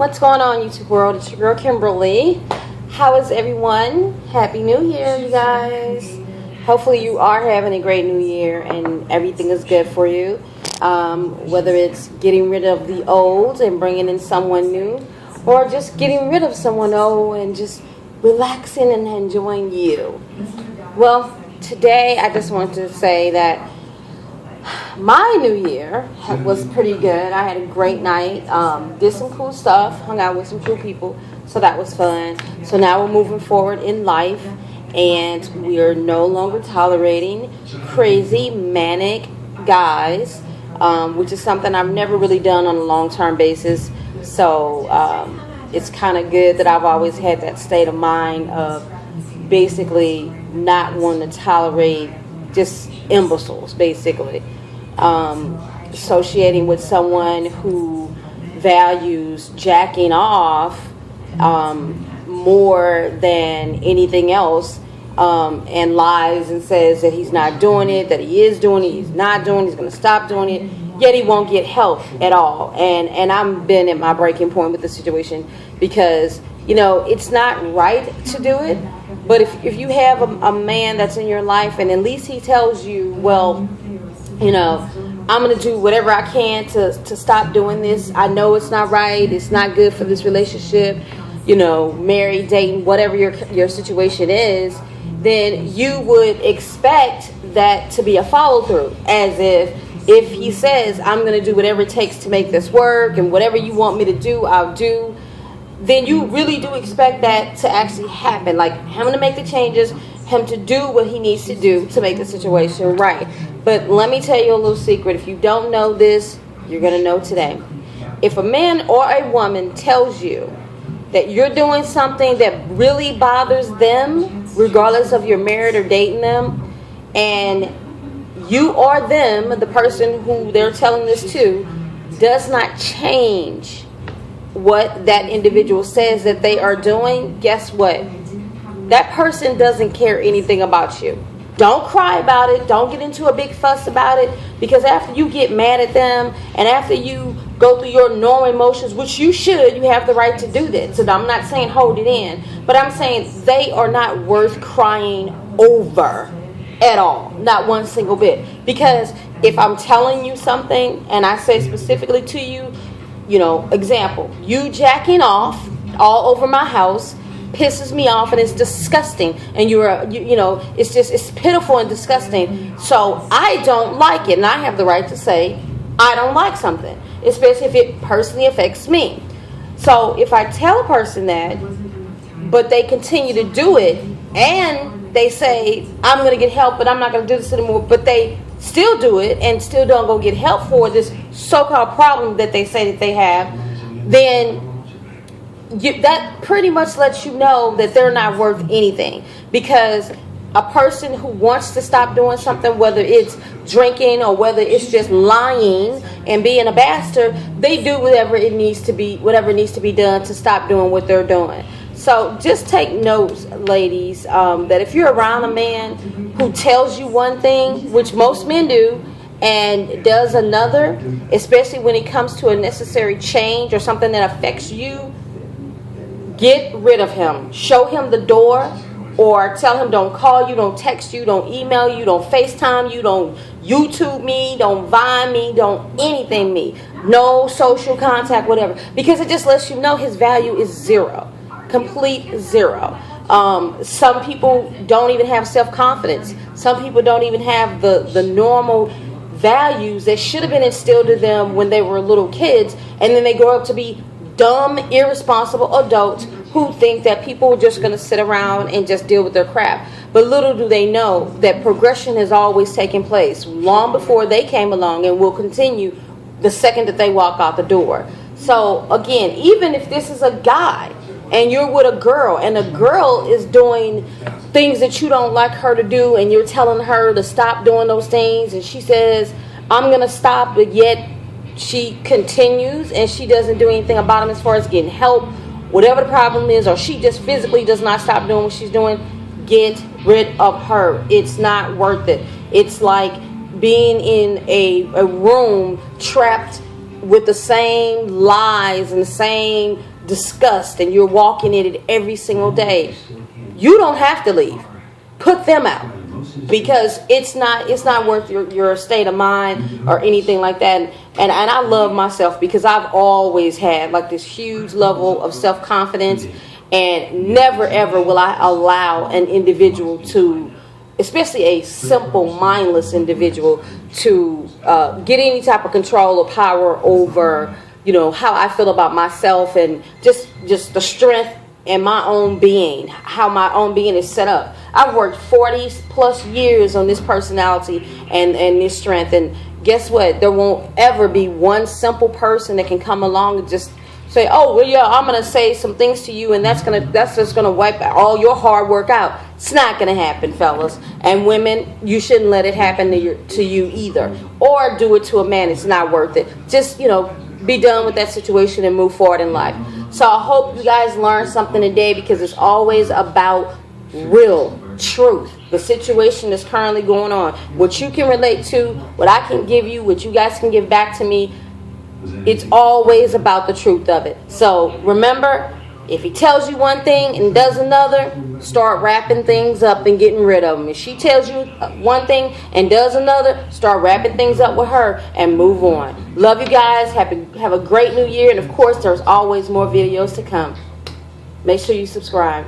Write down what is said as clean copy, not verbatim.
What's going on, YouTube world? It's your girl Kimberly. How is everyone? Happy New Year, you guys. Hopefully you are having a great New Year and everything is good for you. Whether it's getting rid of the old and bringing in someone new, or just getting rid of someone old and just relaxing and enjoying you. Well, today I just want to say that my New Year was pretty good. I had a great night. Did some cool stuff. Hung out with some cool people. So that was fun. So now we're moving forward in life. And we are no longer tolerating crazy, manic guys. Which is something I've never really done on a long-term basis. So it's kind of good that I've always had that state of mind of basically not wanting to tolerate just imbeciles, basically. Associating with someone who values jacking off more than anything else, and lies and says that he's not doing it, that he is doing it, he's not doing it, he's going to stop doing it, yet he won't get help at all. And I've been at my breaking point with the situation because, you know, it's not right to do it. But if you have a man that's in your life and at least he tells you, well, you know, I'm going to do whatever I can to stop doing this. I know it's not right. It's not good for this relationship. You know, married, dating, whatever your situation is, then you would expect that to be a follow through. As if he says, I'm going to do whatever it takes to make this work and whatever you want me to do, I'll do. Then you really do expect that to actually happen. Like him to make the changes, him to do what he needs to do to make the situation right. But let me tell you a little secret. If you don't know this, you're going to know today. If a man or a woman tells you that you're doing something that really bothers them, regardless of you're married or dating them, and you or them, the person who they're telling this to, does not change what that individual says that they are doing, guess what? That person doesn't care anything about you. Don't cry about it. Don't get into a big fuss about it, because after you get mad at them and after you go through your normal emotions, which you should, you have the right to do that. So I'm not saying hold it in, but I'm saying they are not worth crying over at all. Not one single bit. Because if I'm telling you something and I say specifically to you, you know, example, you jacking off all over my house pisses me off and it's disgusting, and you know, it's pitiful and disgusting, so I don't like it, and I have the right to say I don't like something, especially if it personally affects me. So if I tell a person that, but they continue to do it, and they say I'm going to get help, but I'm not going to do this anymore, but they still do it and still don't go get help for this so-called problem that they say that they have, then that pretty much lets you know that they're not worth anything. Because a person who wants to stop doing something, whether it's drinking or whether it's just lying and being a bastard, they do whatever needs to be done to stop doing what they're doing. So just take notes, ladies, that if you're around a man who tells you one thing, which most men do, and does another, especially when it comes to a necessary change or something that affects you, get rid of him. Show him the door, or tell him don't call you, don't text you, don't email you, don't FaceTime you, don't YouTube me, don't Vine me, don't anything me. No social contact, whatever. Because it just lets you know his value is zero. Complete zero. Some people don't even have self-confidence. Some people don't even have the normal values that should have been instilled in them when they were little kids, and then they grow up to be dumb, irresponsible adults who think that people are just going to sit around and just deal with their crap. But little do they know that progression has always taken place long before they came along, and will continue the second that they walk out the door. So again, even if this is a guy and you're with a girl and a girl is doing things that you don't like her to do, and you're telling her to stop doing those things, and she says, I'm going to stop, but yet she continues and she doesn't do anything about them as far as getting help, whatever the problem is, or she just physically does not stop doing what she's doing, get rid of her. It's not worth it. It's like being in a room trapped with the same lies and the same disgust and you're walking in it every single day, you don't have to leave. Put them out, because it's not worth your state of mind or anything like that. And I love myself because I've always had like this huge level of self-confidence, and never ever will I allow an individual to, especially a simple, mindless individual, to get any type of control or power over, how I feel about myself, and just the strength in my own being, how my own being is set up. I've worked 40 plus years on this personality and this strength, and guess what? There won't ever be one simple person that can come along and just say, oh, well, yeah, I'm going to say some things to you, and that's just going to wipe all your hard work out. It's not going to happen, fellas. And women, you shouldn't let it happen to you either. Or do it to a man. It's not worth it. Just, be done with that situation and move forward in life. So I hope you guys learned something today, because it's always about real truth. The situation that's currently going on, what you can relate to, what I can give you, what you guys can give back to me. It's always about the truth of it. So remember, if he tells you one thing and does another, start wrapping things up and getting rid of them. If she tells you one thing and does another, start wrapping things up with her and move on. Love you guys. Have a great new year. And of course, there's always more videos to come. Make sure you subscribe.